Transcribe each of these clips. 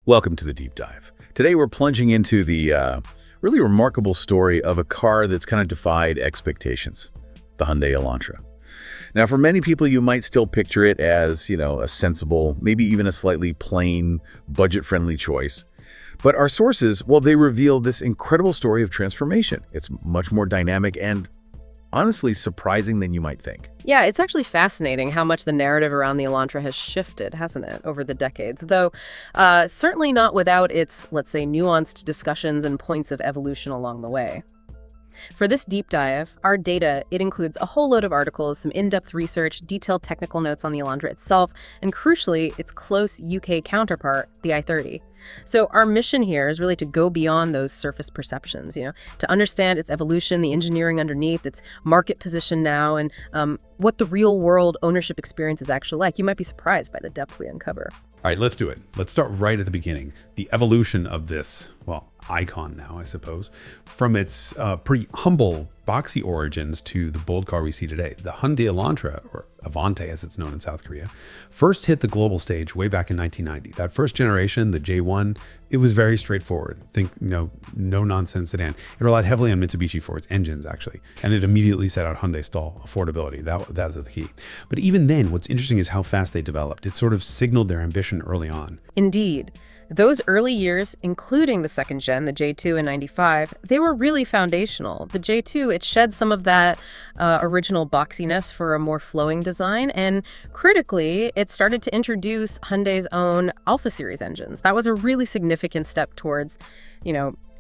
Welcome to the deep dive. Today we're plunging into the really remarkable story of a car that's kind of defied expectations, the Hyundai Elantra. Now, for many people, you might still picture it as, a sensible, maybe even a slightly plain, budget-friendly choice. But our sources, well, they reveal this incredible story of transformation. It's much more dynamic and honestly surprising than you might think. Yeah, it's actually fascinating how much the narrative around the Elantra has shifted, hasn't it, over the decades? Though certainly not without its, let's say, nuanced discussions and points of evolution along the way. For this deep dive, our data, it includes a whole load of articles, some in-depth research, detailed technical notes on the Elantra itself, and crucially, its close UK counterpart, the i30. So our mission here is really to go beyond those surface perceptions, to understand its evolution, the engineering underneath, its market position now, and what the real-world ownership experience is actually like. You might be surprised by the depth we uncover. All right, let's do it. Let's start right at the beginning. The evolution of this, icon now, I suppose, from its pretty humble, boxy origins to the bold car we see today. The Hyundai Elantra, or Avante as it's known in South Korea, first hit the global stage way back in 1990. That first generation, the J1, it was very straightforward. Think, no-nonsense sedan. It relied heavily on Mitsubishi for its engines, actually, and it immediately set out Hyundai stall affordability. That's the key. But even then, what's interesting is how fast they developed. It sort of signaled their ambition early on. Indeed. Those early years, including the second gen, the J2 in 95, they were really foundational. The J2, it shed some of that original boxiness for a more flowing design, and critically, it started to introduce Hyundai's own Alpha Series engines. That was a really significant step towards,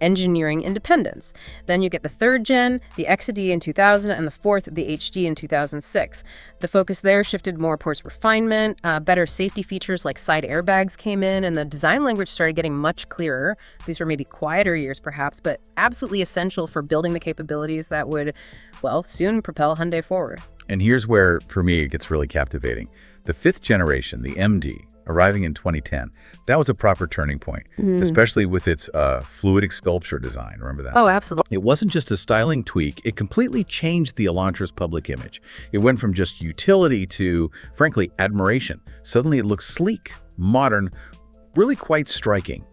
engineering independence. Then you get the third gen, the XD in 2000, and the fourth, the HD in 2006. The focus there shifted more towards refinement, better safety features like side airbags came in, and the design language started getting much clearer. These were maybe quieter years perhaps, but absolutely essential for building the capabilities that would, soon propel Hyundai forward. And here's where, for me, it gets really captivating. The fifth generation, the MD, arriving in 2010, that was a proper turning point, especially with its fluid sculpture design. Remember that? Oh, absolutely. It wasn't just a styling tweak. It completely changed the Elantra's public image. It went from just utility to, frankly, admiration. Suddenly it looks sleek, modern, really quite striking.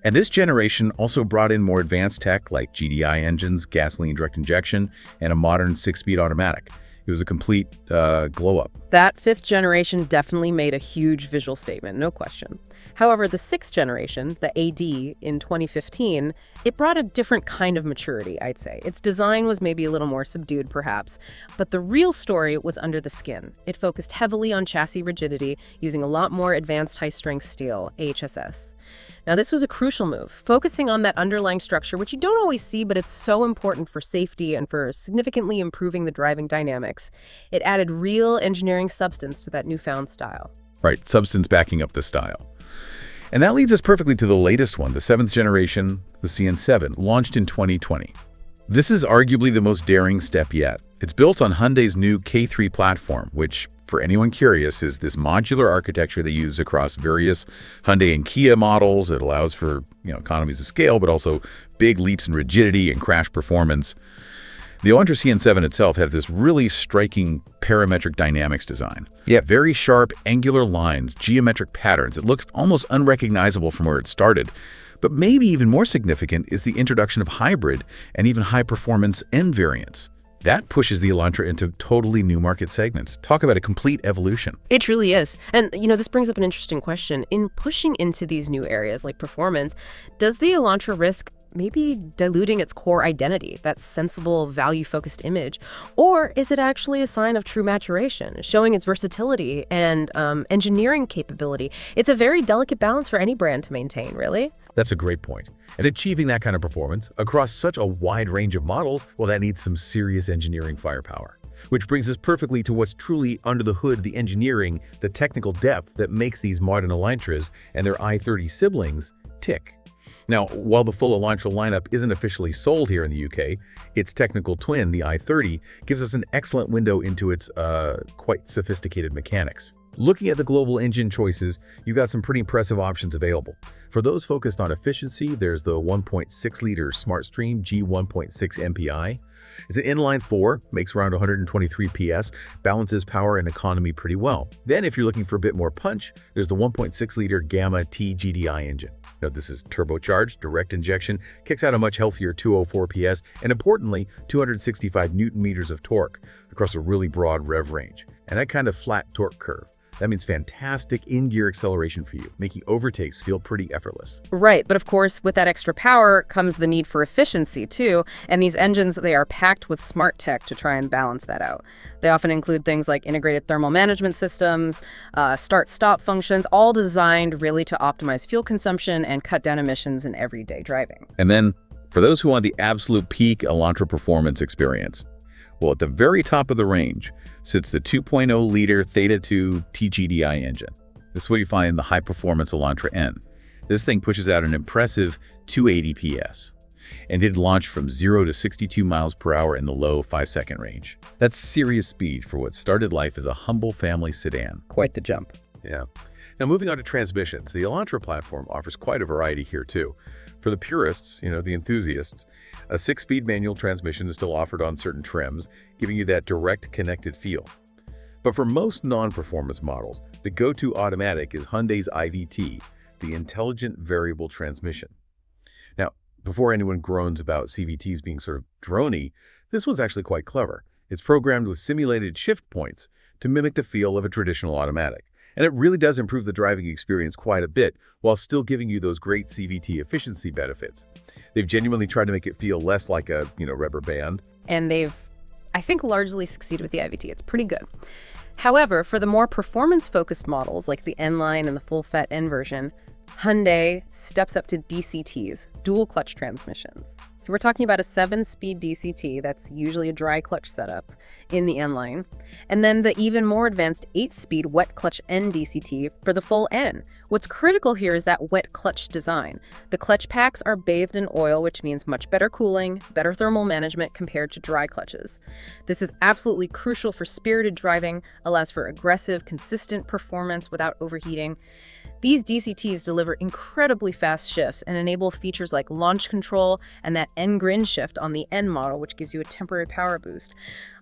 And this generation also brought in more advanced tech like GDI engines, gasoline direct injection, and a modern 6-speed automatic. It was a complete glow-up. That fifth generation definitely made a huge visual statement, no question. However, the sixth generation, the AD, in 2015, it brought a different kind of maturity, I'd say. Its design was maybe a little more subdued, perhaps, but the real story was under the skin. It focused heavily on chassis rigidity, using a lot more advanced high-strength steel, HSS. Now, this was a crucial move, focusing on that underlying structure, which you don't always see, but it's so important for safety and for significantly improving the driving dynamics. It added real engineering substance to that newfound style. Right, substance backing up the style. And that leads us perfectly to the latest one, the seventh generation, the CN7, launched in 2020. This is arguably the most daring step yet. It's built on Hyundai's new K3 platform, which, for anyone curious, is this modular architecture they use across various Hyundai and Kia models. It allows for, economies of scale, but also big leaps in rigidity and crash performance. The Elantra CN7 itself has this really striking parametric dynamics design. Yeah, very sharp, angular lines, geometric patterns. It looks almost unrecognizable from where it started. But maybe even more significant is the introduction of hybrid and even high-performance N variants. That pushes the Elantra into totally new market segments. Talk about a complete evolution. It truly is. And, this brings up an interesting question. In pushing into these new areas like performance, does the Elantra risk maybe diluting its core identity, that sensible, value-focused image? Or is it actually a sign of true maturation, showing its versatility and engineering capability? It's a very delicate balance for any brand to maintain, really. That's a great point. And achieving that kind of performance across such a wide range of models, that needs some serious engineering firepower. Which brings us perfectly to what's truly under the hood, the engineering, the technical depth that makes these modern Elantras and their i30 siblings tick. Now, while the full Elantra lineup isn't officially sold here in the UK, its technical twin, the i30, gives us an excellent window into its quite sophisticated mechanics. Looking at the global engine choices, you've got some pretty impressive options available. For those focused on efficiency, there's the 1.6-liter SmartStream G1.6 MPI. It's an inline-4, makes around 123 PS, balances power and economy pretty well. Then if you're looking for a bit more punch, there's the 1.6-liter Gamma T GDI engine. Now this is turbocharged, direct injection, kicks out a much healthier 204 PS, and importantly, 265 Newton-meters of torque across a really broad rev range. And that kind of flat torque curve. That means fantastic in-gear acceleration for you, making overtakes feel pretty effortless. Right, but of course, with that extra power comes the need for efficiency too, and these engines, they are packed with smart tech to try and balance that out. They often include things like integrated thermal management systems, start-stop functions, all designed really to optimize fuel consumption and cut down emissions in everyday driving. And then, for those who want the absolute peak Elantra performance experience, well, at the very top of the range sits the 2.0-liter Theta 2 TGDI engine. This is what you find in the high-performance Elantra N. This thing pushes out an impressive 280 PS, and it launched from 0 to 62 miles per hour in the low 5-second range. That's serious speed for what started life as a humble family sedan. Quite the jump. Yeah. Now, moving on to transmissions, the Elantra platform offers quite a variety here, too. For the purists, the enthusiasts, a 6-speed manual transmission is still offered on certain trims, giving you that direct connected feel. But for most non-performance models, the go-to automatic is Hyundai's IVT, the Intelligent Variable Transmission. Now, before anyone groans about CVTs being sort of drony, this one's actually quite clever. It's programmed with simulated shift points to mimic the feel of a traditional automatic. And it really does improve the driving experience quite a bit while still giving you those great CVT efficiency benefits. They've genuinely tried to make it feel less like a, rubber band. And they've, I think, largely succeeded with the IVT. It's pretty good. However, for the more performance-focused models like the N-Line and the full-fat N version, Hyundai steps up to DCTs, dual clutch transmissions. So we're talking about a 7-speed DCT, that's usually a dry clutch setup, in the N-Line, and then the even more advanced 8-speed wet clutch N DCT for the full N. What's critical here is that wet clutch design. The clutch packs are bathed in oil, which means much better cooling, better thermal management compared to dry clutches. This is absolutely crucial for spirited driving, allows for aggressive, consistent performance without overheating. These DCTs deliver incredibly fast shifts and enable features like launch control and that N-grin shift on the N model, which gives you a temporary power boost.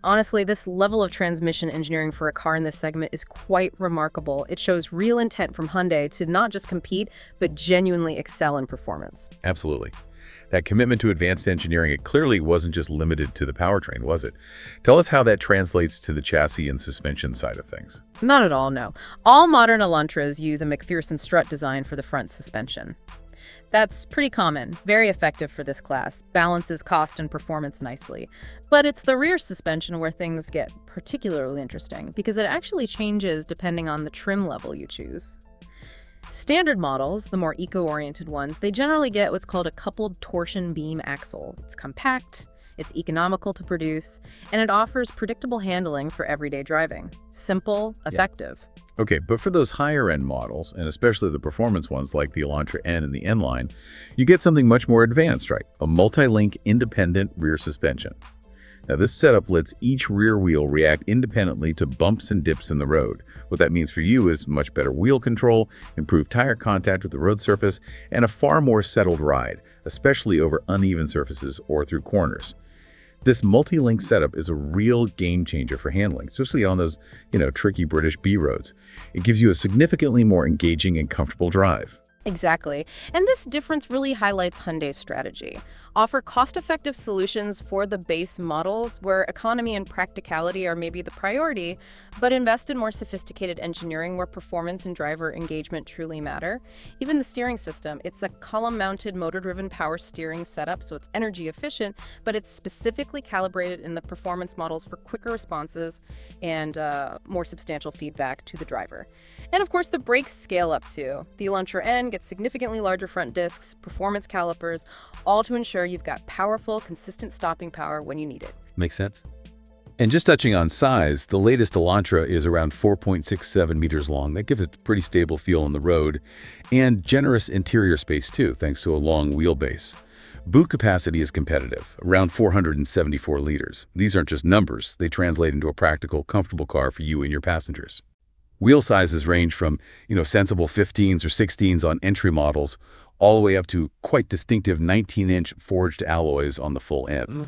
Honestly, this level of transmission engineering for a car in this segment is quite remarkable. It shows real intent from Hyundai to not just compete, but genuinely excel in performance. Absolutely. That commitment to advanced engineering, it clearly wasn't just limited to the powertrain, was it? Tell us how that translates to the chassis and suspension side of things. Not at all, no. All modern Elantras use a McPherson strut design for the front suspension. That's pretty common, very effective for this class, balances cost and performance nicely. But it's the rear suspension where things get particularly interesting, because it actually changes depending on the trim level you choose. Standard models, the more eco-oriented ones, they generally get what's called a coupled torsion beam axle. It's compact, it's economical to produce, and it offers predictable handling for everyday driving. Simple, effective. Yeah. Okay, but for those higher-end models, and especially the performance ones like the Elantra N and the N-Line, you get something much more advanced, right? A multi-link independent rear suspension. Now, this setup lets each rear wheel react independently to bumps and dips in the road. What that means for you is much better wheel control, improved tire contact with the road surface, and a far more settled ride, especially over uneven surfaces or through corners. This multi-link setup is a real game changer for handling, especially on those, tricky British B roads. It gives you a significantly more engaging and comfortable drive. Exactly. And this difference really highlights Hyundai's strategy. Offer cost-effective solutions for the base models where economy and practicality are maybe the priority, but invest in more sophisticated engineering where performance and driver engagement truly matter. Even the steering system, it's a column-mounted motor-driven power steering setup, so it's energy efficient, but it's specifically calibrated in the performance models for quicker responses and more substantial feedback to the driver. And of course, the brakes scale up too. The Elantra N gets significantly larger front discs, performance calipers, all to ensure you've got powerful, consistent stopping power when you need it. Makes sense. And just touching on size, the latest Elantra is around 4.67 meters long. That gives it a pretty stable feel on the road, and generous interior space too, thanks to a long wheelbase. Boot capacity is competitive, around 474 liters. These aren't just numbers, they translate into a practical, comfortable car for you and your passengers. Wheel sizes range from, sensible 15s or 16s on entry models, all the way up to quite distinctive 19-inch forged alloys on the full end.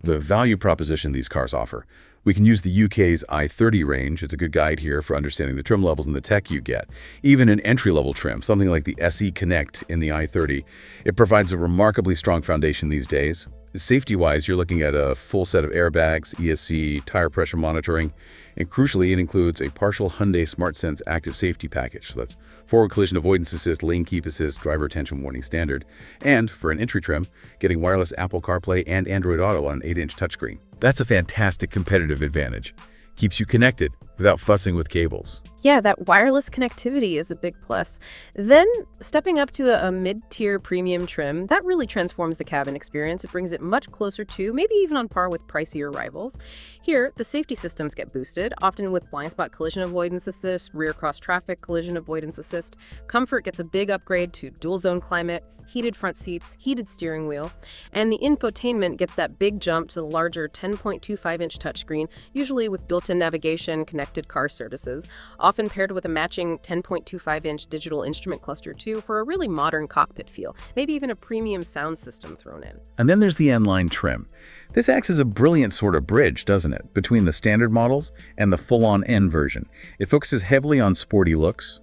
The value proposition these cars offer. We can use the UK's i30 range. It's a good guide here for understanding the trim levels and the tech you get. Even an entry-level trim, something like the SE Connect in the i30, it provides a remarkably strong foundation these days. Safety-wise, you're looking at a full set of airbags, ESC, tire pressure monitoring, and crucially, it includes a partial Hyundai SmartSense active safety package. So that's forward collision avoidance assist, lane keep assist, driver attention warning standard, and for an entry trim, getting wireless Apple CarPlay and Android Auto on an 8-inch touchscreen. That's a fantastic competitive advantage. Keeps you connected without fussing with cables. Yeah, that wireless connectivity is a big plus. Then, stepping up to a mid-tier premium trim, that really transforms the cabin experience. It brings it much closer to, maybe even on par with pricier rivals. Here, the safety systems get boosted, often with blind spot collision avoidance assist, rear cross traffic collision avoidance assist. Comfort gets a big upgrade to dual zone climate, heated front seats, heated steering wheel, and the infotainment gets that big jump to the larger 10.25-inch touchscreen, usually with built-in navigation, connected car services, often paired with a matching 10.25-inch digital instrument cluster too for a really modern cockpit feel, maybe even a premium sound system thrown in. And then there's the N-Line trim. This acts as a brilliant sort of bridge, doesn't it, between the standard models and the full-on N version. It focuses heavily on sporty looks.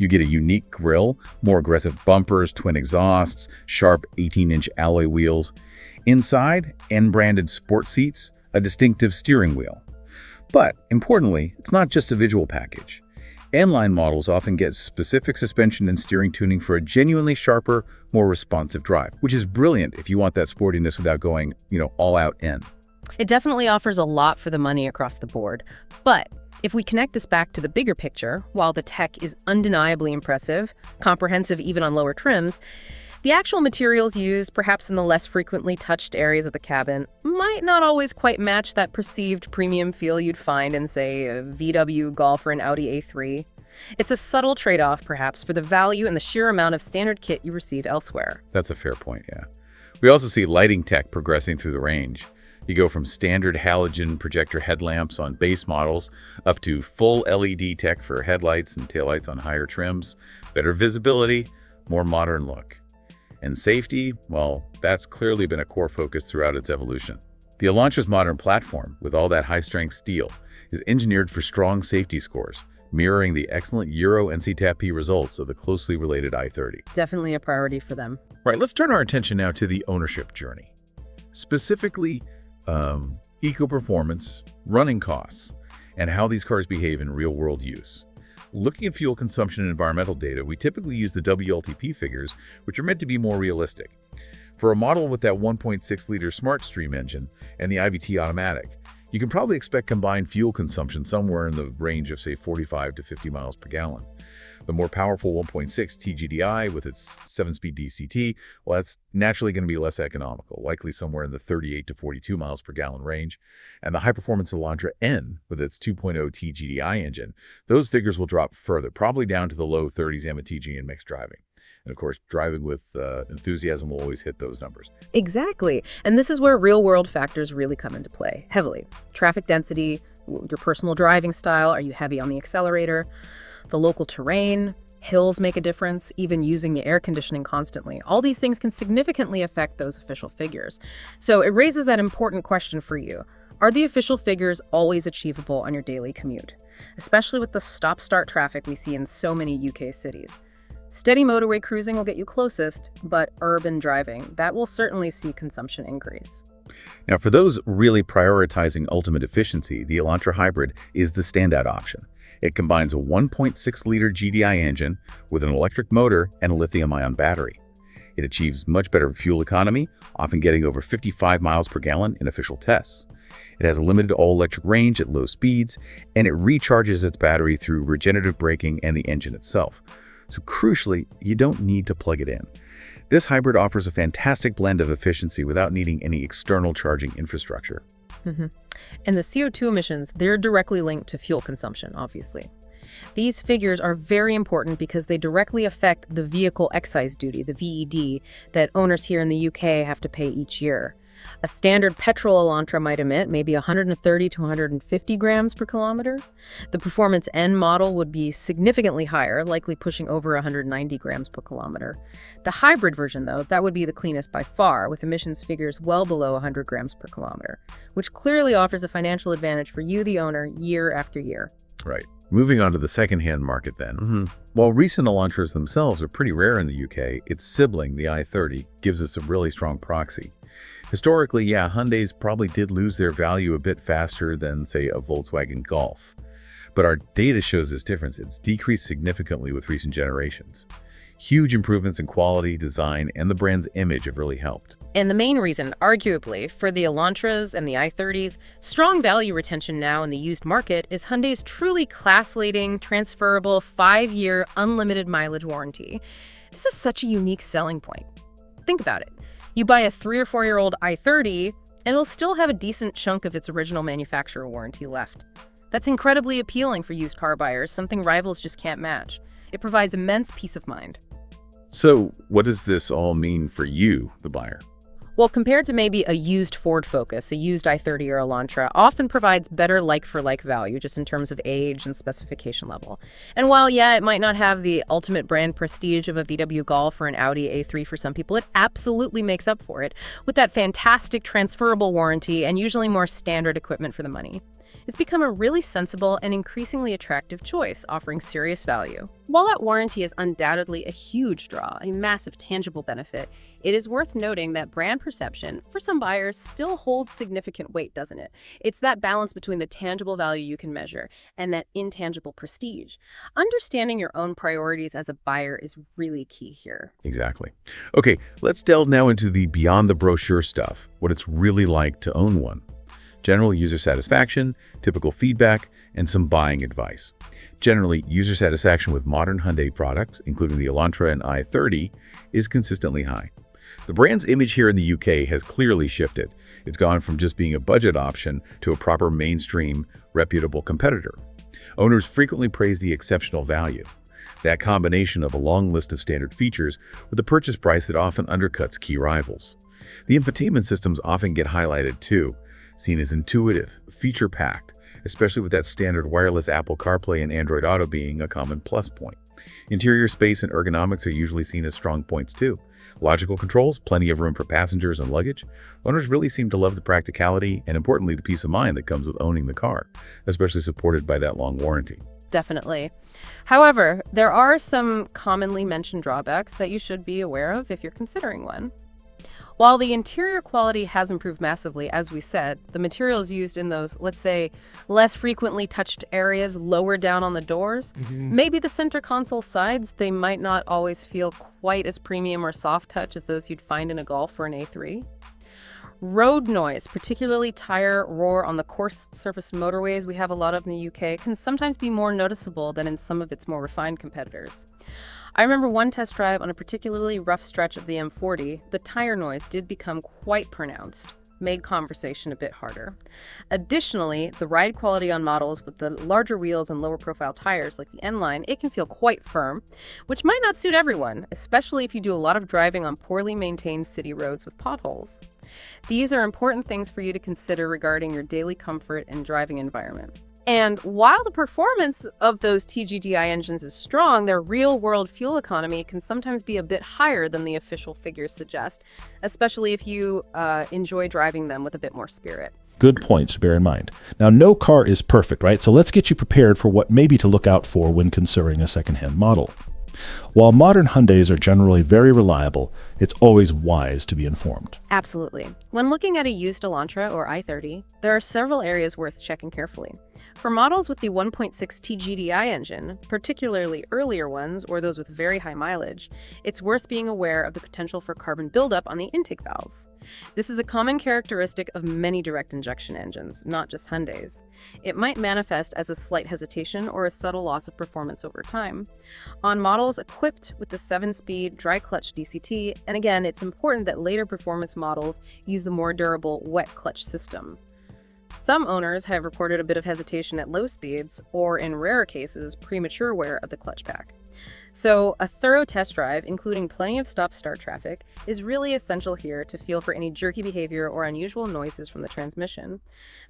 You get a unique grille, more aggressive bumpers, twin exhausts, sharp 18-inch alloy wheels. Inside, N-branded sport seats, a distinctive steering wheel. But, importantly, it's not just a visual package. N-line models often get specific suspension and steering tuning for a genuinely sharper, more responsive drive, which is brilliant if you want that sportiness without going, all out N. It definitely offers a lot for the money across the board. But if we connect this back to the bigger picture, while the tech is undeniably impressive, comprehensive even on lower trims, the actual materials used, perhaps in the less frequently touched areas of the cabin, might not always quite match that perceived premium feel you'd find in, say, a VW Golf or an Audi A3. It's a subtle trade-off, perhaps, for the value and the sheer amount of standard kit you receive elsewhere. That's a fair point, yeah. We also see lighting tech progressing through the range. You go from standard halogen projector headlamps on base models up to full LED tech for headlights and taillights on higher trims, better visibility, more modern look. And safety, well, that's clearly been a core focus throughout its evolution. The Elantra's modern platform, with all that high-strength steel, is engineered for strong safety scores, mirroring the excellent Euro NCAP results of the closely related i30. Definitely a priority for them. Right, let's turn our attention now to the ownership journey. Specifically, eco-performance, running costs, and how these cars behave in real-world use. Looking at fuel consumption and environmental data, we typically use the WLTP figures, which are meant to be more realistic. For a model with that 1.6-liter SmartStream engine and the IVT automatic, you can probably expect combined fuel consumption somewhere in the range of, say, 45 to 50 miles per gallon. The more powerful 1.6 TGDI with its 7-speed DCT, well, that's naturally going to be less economical, likely somewhere in the 38 to 42 miles per gallon range. And the high-performance Elantra N with its 2.0 TGDI engine, those figures will drop further, probably down to the low 30s MTG in mixed driving. And of course, driving with enthusiasm will always hit those numbers. Exactly. And this is where real-world factors really come into play, heavily. Traffic density, your personal driving style, are you heavy on the accelerator? The local terrain, hills make a difference, even using the air conditioning constantly. All these things can significantly affect those official figures. So it raises that important question for you. Are the official figures always achievable on your daily commute? Especially with the stop-start traffic we see in so many UK cities. Steady motorway cruising will get you closest, but urban driving, that will certainly see consumption increase. Now, for those really prioritizing ultimate efficiency, the Elantra Hybrid is the standout option. It combines a 1.6-liter GDI engine with an electric motor and a lithium-ion battery. It achieves much better fuel economy, often getting over 55 miles per gallon in official tests. It has a limited all-electric range at low speeds, and it recharges its battery through regenerative braking and the engine itself. So crucially, you don't need to plug it in. This hybrid offers a fantastic blend of efficiency without needing any external charging infrastructure. And the CO2 emissions, they're directly linked to fuel consumption, obviously. These figures are very important because they directly affect the vehicle excise duty, the VED, that owners here in the UK have to pay each year. A standard petrol Elantra might emit maybe 130 to 150 grams per kilometer. The Performance N model would be significantly higher, likely pushing over 190 grams per kilometer. The hybrid version, though, that would be the cleanest by far, with emissions figures well below 100 grams per kilometer, which clearly offers a financial advantage for you, the owner, year after year. Right. Moving on to the second-hand market then. While recent Elantras themselves are pretty rare in the UK, its sibling, the i30, gives us a really strong proxy. Historically, yeah, Hyundais probably did lose their value a bit faster than, say, a Volkswagen Golf. But our data shows this difference. It's decreased significantly with recent generations. Huge improvements in quality, design, and the brand's image have really helped. And the main reason, arguably, for the Elantras and the i30's strong value retention now in the used market is Hyundai's truly class-leading, transferable, 5-year unlimited mileage warranty. This is such a unique selling point. Think about it. You buy a 3 or 4-year-old i30, and it'll still have a decent chunk of its original manufacturer warranty left. That's incredibly appealing for used car buyers, something rivals just can't match. It provides immense peace of mind. So, what does this all mean for you, the buyer? Well, compared to maybe a used Ford Focus, a used i30 or Elantra often provides better like-for-like value just in terms of age and specification level. And while, yeah, it might not have the ultimate brand prestige of a VW Golf or an Audi A3 for some people, it absolutely makes up for it with that fantastic transferable warranty and usually more standard equipment for the money. It's become a really sensible and increasingly attractive choice, offering serious value. While that warranty is undoubtedly a huge draw, a massive tangible benefit, it is worth noting that brand perception, for some buyers, still holds significant weight, doesn't it? It's that balance between the tangible value you can measure and that intangible prestige. Understanding your own priorities as a buyer is really key here. Exactly. Okay, let's delve now into the beyond the brochure stuff, what it's really like to own one. General user satisfaction, typical feedback, and some buying advice. Generally, user satisfaction with modern Hyundai products, including the Elantra and i30, is consistently high. The brand's image here in the UK has clearly shifted. It's gone from just being a budget option to a proper mainstream, reputable competitor. Owners frequently praise the exceptional value. That combination of a long list of standard features with a purchase price that often undercuts key rivals. The infotainment systems often get highlighted too, seen as intuitive, feature-packed, especially with that standard wireless Apple CarPlay and Android Auto being a common plus point. Interior space and ergonomics are usually seen as strong points too. Logical controls, plenty of room for passengers and luggage. Owners really seem to love the practicality and, importantly, the peace of mind that comes with owning the car, especially supported by that long warranty. Definitely. However, there are some commonly mentioned drawbacks that you should be aware of if you're considering one. While the interior quality has improved massively, as we said, the materials used in those, let's say, less frequently touched areas lower down on the doors, maybe the center console sides, they might not always feel quite as premium or soft touch as those you'd find in a Golf or an A3. Road noise, particularly tire roar on the coarse surface motorways we have a lot of in the UK, can sometimes be more noticeable than in some of its more refined competitors. I remember one test drive on a particularly rough stretch of the M40, the tire noise did become quite pronounced, made conversation a bit harder. Additionally, the ride quality on models with the larger wheels and lower profile tires like the N-Line, it can feel quite firm, which might not suit everyone, especially if you do a lot of driving on poorly maintained city roads with potholes. These are important things for you to consider regarding your daily comfort and driving environment. And while the performance of those TGDI engines is strong, their real-world fuel economy can sometimes be a bit higher than the official figures suggest, especially if you enjoy driving them with a bit more spirit. Good points to bear in mind. Now, no car is perfect, right? So let's get you prepared for what maybe to look out for when considering a secondhand model. While modern Hyundais are generally very reliable, it's always wise to be informed. Absolutely. When looking at a used Elantra or i30, there are several areas worth checking carefully. For models with the 1.6 TGDI engine, particularly earlier ones or those with very high mileage, it's worth being aware of the potential for carbon buildup on the intake valves. This is a common characteristic of many direct injection engines, not just Hyundai's. It might manifest as a slight hesitation or a subtle loss of performance over time. On models equipped with the 7-speed dry clutch DCT, and again, it's important that later performance models use the more durable wet clutch system. Some owners have reported a bit of hesitation at low speeds, or in rarer cases, premature wear of the clutch pack. So a thorough test drive, including plenty of stop-start traffic, is really essential here to feel for any jerky behavior or unusual noises from the transmission.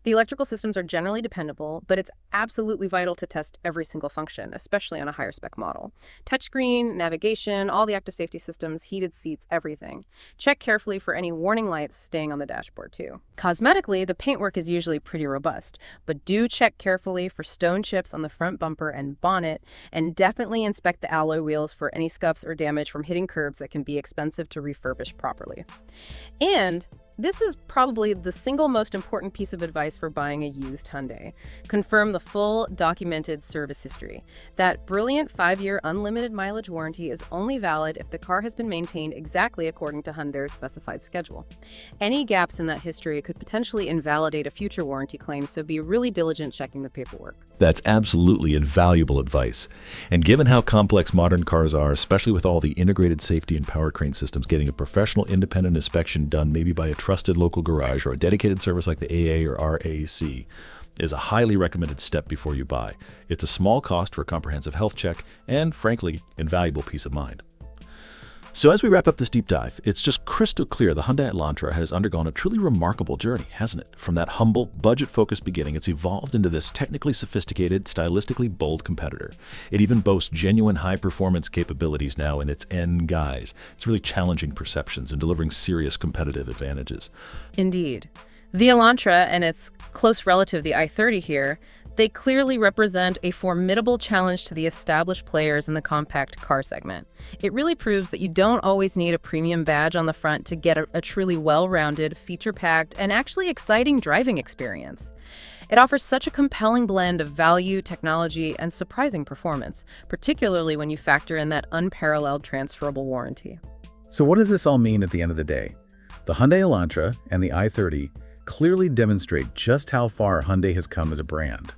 The electrical systems are generally dependable, but it's absolutely vital to test every single function, especially on a higher spec model. Touchscreen, navigation, all the active safety systems, heated seats, everything. Check carefully for any warning lights staying on the dashboard too. Cosmetically, the paintwork is usually pretty robust, but do check carefully for stone chips on the front bumper and bonnet, and definitely inspect the alloy wheels for any scuffs or damage from hitting curbs that can be expensive to refurbish properly. And this is probably the single most important piece of advice for buying a used Hyundai. Confirm the full documented service history. That brilliant 5-year unlimited mileage warranty is only valid if the car has been maintained exactly according to Hyundai's specified schedule. Any gaps in that history could potentially invalidate a future warranty claim, so be really diligent checking the paperwork. That's absolutely invaluable advice. And given how complex modern cars are, especially with all the integrated safety and powertrain systems, getting a professional independent inspection done maybe by a trusted local garage or a dedicated service like the AA or RAC is a highly recommended step before you buy. It's a small cost for a comprehensive health check and, frankly, invaluable peace of mind. So as we wrap up this deep dive, it's just crystal clear the Hyundai Elantra has undergone a truly remarkable journey, hasn't it? From that humble, budget-focused beginning, it's evolved into this technically sophisticated, stylistically bold competitor. It even boasts genuine high-performance capabilities now in its N guise. It's really challenging perceptions and delivering serious competitive advantages. Indeed. The Elantra and its close relative, the i30 here, they clearly represent a formidable challenge to the established players in the compact car segment. It really proves that you don't always need a premium badge on the front to get a truly well-rounded, feature-packed, and actually exciting driving experience. It offers such a compelling blend of value, technology, and surprising performance, particularly when you factor in that unparalleled transferable warranty. So what does this all mean at the end of the day? The Hyundai Elantra and the i30 clearly demonstrate just how far Hyundai has come as a brand.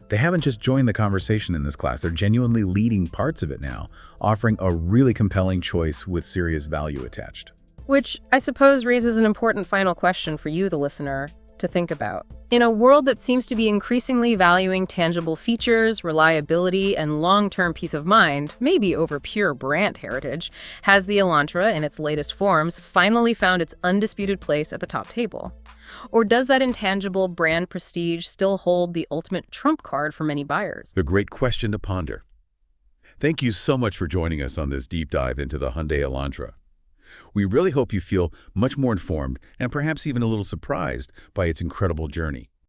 They haven't just joined the conversation in this class, they're genuinely leading parts of it now, offering a really compelling choice with serious value attached. Which I suppose raises an important final question for you, the listener, to think about. In a world that seems to be increasingly valuing tangible features, reliability, and long-term peace of mind, maybe over pure brand heritage, has the Elantra, in its latest forms, finally found its undisputed place at the top table? Or does that intangible brand prestige still hold the ultimate trump card for many buyers? A great question to ponder. Thank you so much for joining us on this deep dive into the Hyundai Elantra. We really hope you feel much more informed and perhaps even a little surprised by its incredible journey.